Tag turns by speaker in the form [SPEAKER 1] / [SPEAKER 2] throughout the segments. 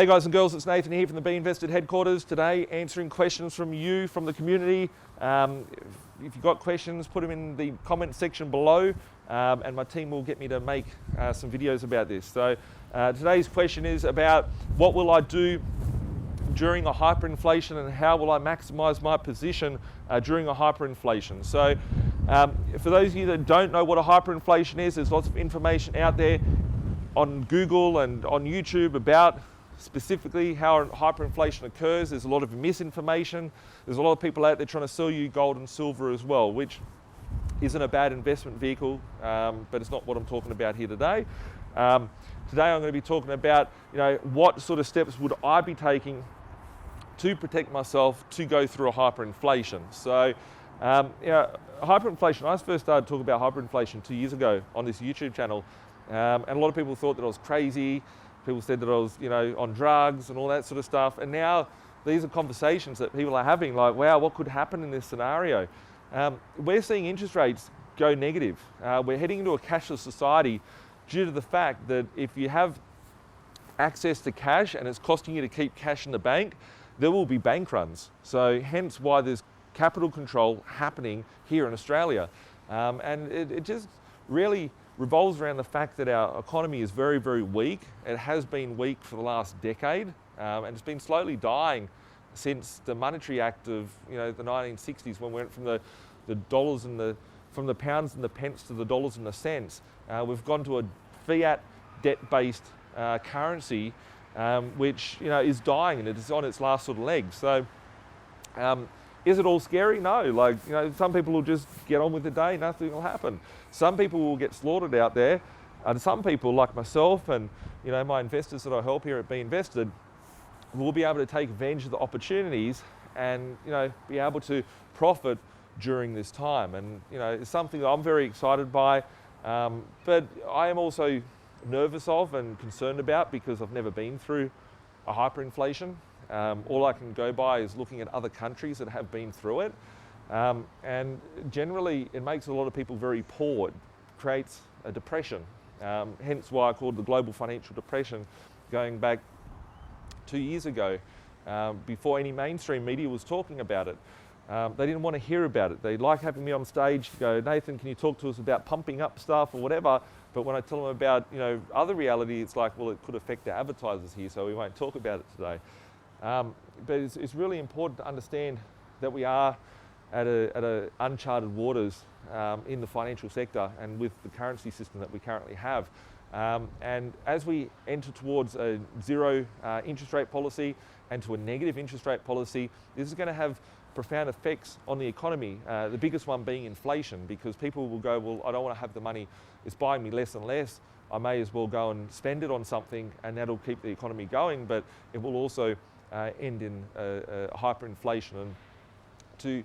[SPEAKER 1] Hey guys and girls, it's Nathan here from the B.Invested headquarters. Today, answering questions from you, from the community. If you've got questions, put them in the comment section below, and my team will get me to make some videos about this. So today's question is about what will I do during a hyperinflation and how will I maximize my position during a hyperinflation. So for those of you that don't know what a hyperinflation is, there's lots of information out there on Google and on YouTube about specifically how hyperinflation occurs. There's a lot of misinformation. There's a lot of people out there trying to sell you gold and silver as well, which isn't a bad investment vehicle, but it's not what I'm talking about here today. Today I'm going to be talking about, what sort of steps would I be taking to protect myself to go through a hyperinflation. So, hyperinflation, I first started talking about hyperinflation 2 years ago on this YouTube channel, and a lot of people thought that I was crazy. People said that I was, on drugs and all that sort of stuff. And now these are conversations that people are having, like, wow, what could happen in this scenario? We're seeing interest rates go negative. We're heading into a cashless society due to the fact that if you have access to cash and it's costing you to keep cash in the bank, there will be bank runs. So hence why there's capital control happening here in Australia. And it just really revolves around the fact that our economy is very, very weak. It has been weak for the last decade, and it's been slowly dying since the Monetary Act of the 1960s, when we went from the dollars and from the pounds and the pence to the dollars and the cents. We've gone to a fiat debt-based currency, which is dying and it is on its last sort of legs. So, is it all scary? No. Some people will just get on with the day, nothing will happen. Some people will get slaughtered out there, and some people, like myself and my investors that I help here at B.Invested, will be able to take advantage of the opportunities and be able to profit during this time. And it's something that I'm very excited by, but I am also nervous of and concerned about because I've never been through a hyperinflation. All I can go by is looking at other countries that have been through it. And generally, it makes a lot of people very poor. It creates a depression. Hence why I called the global financial depression going back 2 years ago, before any mainstream media was talking about it. They didn't want to hear about it. They like having me on stage to go, Nathan, can you talk to us about pumping up stuff or whatever? But when I tell them about other reality, it's like, well, it could affect our advertisers here, so we won't talk about it today. But it's really important to understand that we are at a uncharted waters in the financial sector and with the currency system that we currently have. And as we enter towards a zero interest rate policy and to a negative interest rate policy, this is going to have profound effects on the economy, the biggest one being inflation, because people will go, well, I don't want to have the money, it's buying me less and less, I may as well go and spend it on something and that'll keep the economy going, but it will also end in hyperinflation. And to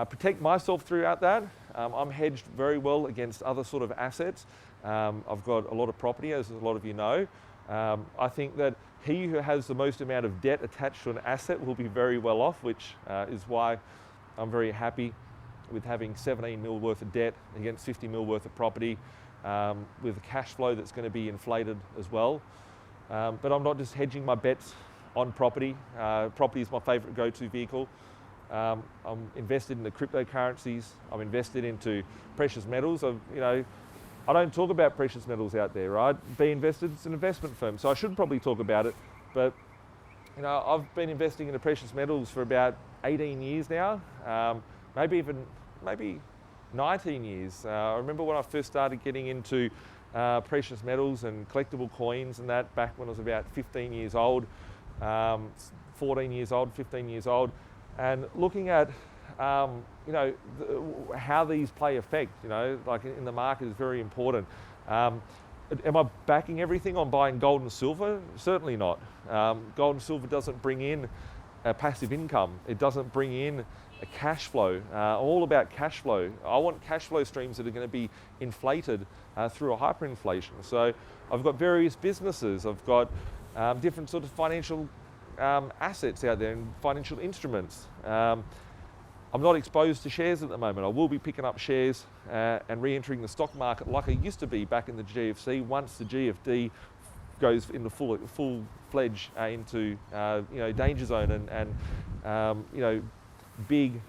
[SPEAKER 1] protect myself throughout that, I'm hedged very well against other sort of assets. I've got a lot of property, as a lot of you know. I think that he who has the most amount of debt attached to an asset will be very well off, which is why I'm very happy with having 17 mil worth of debt against 50 mil worth of property, with a cash flow that's going to be inflated as well. But I'm not just hedging my bets on property. Property is my favorite go-to vehicle. I'm invested in the cryptocurrencies. I'm invested into precious metals. I don't talk about precious metals out there, right? B.Invested, it's an investment firm, so I should probably talk about it. But I've been investing in the precious metals for about 18 years now, maybe 19 years. I remember when I first started getting into precious metals and collectible coins and that back when I was about 15 years old, 14 years old, 15 years old, and looking at how these play effect, like in the market is very important. Am I backing everything on buying gold and silver? Certainly not. Gold and silver doesn't bring in a passive income. It doesn't bring in a cash flow. All about cash flow. I want cash flow streams that are going to be inflated through a hyperinflation. So I've got various businesses. I've got different sort of financial assets out there and financial instruments. I'm not exposed to shares at the moment. I will be picking up shares and re-entering the stock market like I used to be back in the GFC once the GFD goes into full-fledged into danger zone and big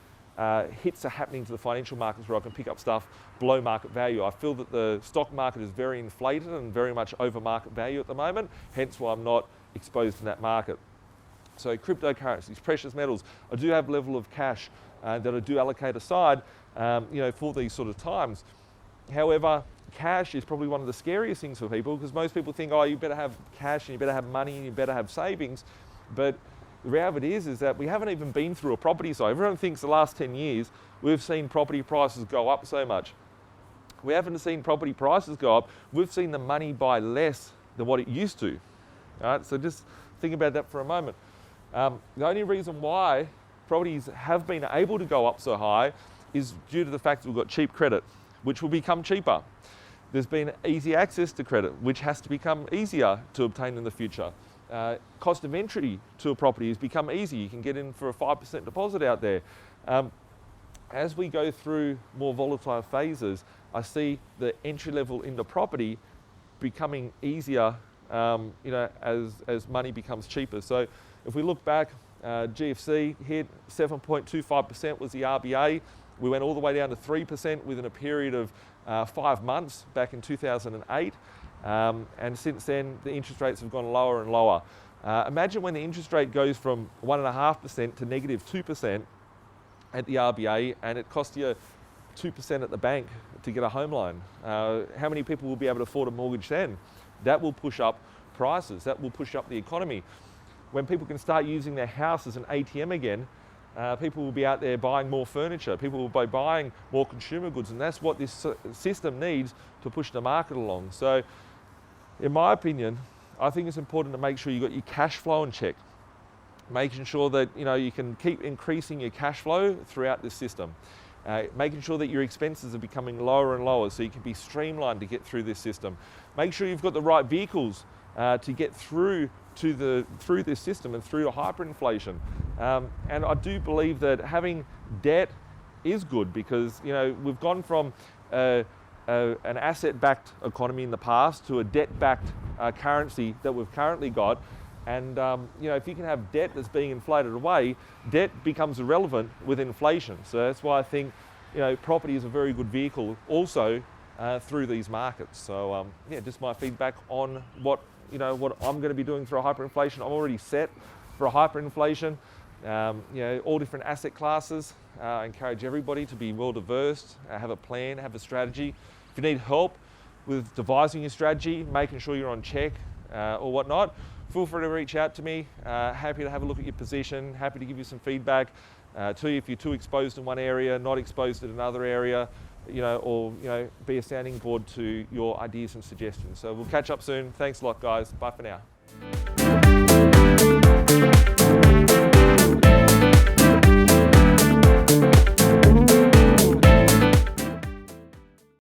[SPEAKER 1] hits are happening to the financial markets where I can pick up stuff below market value. I feel that the stock market is very inflated and very much over market value at the moment, hence why I'm not exposed in that market. So cryptocurrencies, precious metals, I do have a level of cash that I do allocate aside for these sort of times. However, cash is probably one of the scariest things for people, because most people think, oh, you better have cash and you better have money and you better have savings. But the reality is that we haven't even been through a property cycle. Everyone thinks the last 10 years we've seen property prices go up so much. We haven't seen property prices go up. We've seen the money buy less than what it used to. All right, so just think about that for a moment. The only reason why properties have been able to go up so high is due to the fact that we've got cheap credit, which will become cheaper. There's been easy access to credit, which has to become easier to obtain in the future. Cost of entry to a property has become easy. You can get in for a 5% deposit out there. As we go through more volatile phases, I see the entry level into property becoming easier as money becomes cheaper. So if we look back, GFC hit 7.25% was the RBA. We went all the way down to 3% within a period of 5 months back in 2008. And since then, the interest rates have gone lower and lower. Imagine when the interest rate goes from 1.5% to -2% at the RBA, and it costs you 2% at the bank to get a home loan. How many people will be able to afford a mortgage then? That will push up prices. That will push up the economy. When people can start using their house as an ATM again, people will be out there buying more furniture. People will be buying more consumer goods, and that's what this system needs to push the market along. So, in my opinion, I think it's important to make sure you've got your cash flow in check, making sure that you can keep increasing your cash flow throughout this system, making sure that your expenses are becoming lower and lower so you can be streamlined to get through this system. Make sure you've got the right vehicles to get through this system and through hyperinflation. And I do believe that having debt is good, because we've gone from an asset-backed economy in the past to a debt-backed currency that we've currently got. And if you can have debt that's being inflated away, debt becomes irrelevant with inflation. So that's why I think property is a very good vehicle also through these markets. So just my feedback on what I'm going to be doing through a hyperinflation. I'm already set for a hyperinflation. All different asset classes. I encourage everybody to be well diverse, have a plan, have a strategy. If you need help with devising your strategy, making sure you're on check or whatnot, feel free to reach out to me. Happy to have a look at your position, happy to give you some feedback, tell you if you're too exposed in one area, not exposed in another area, or be a sounding board to your ideas and suggestions. So we'll catch up soon. Thanks a lot, guys. Bye for now.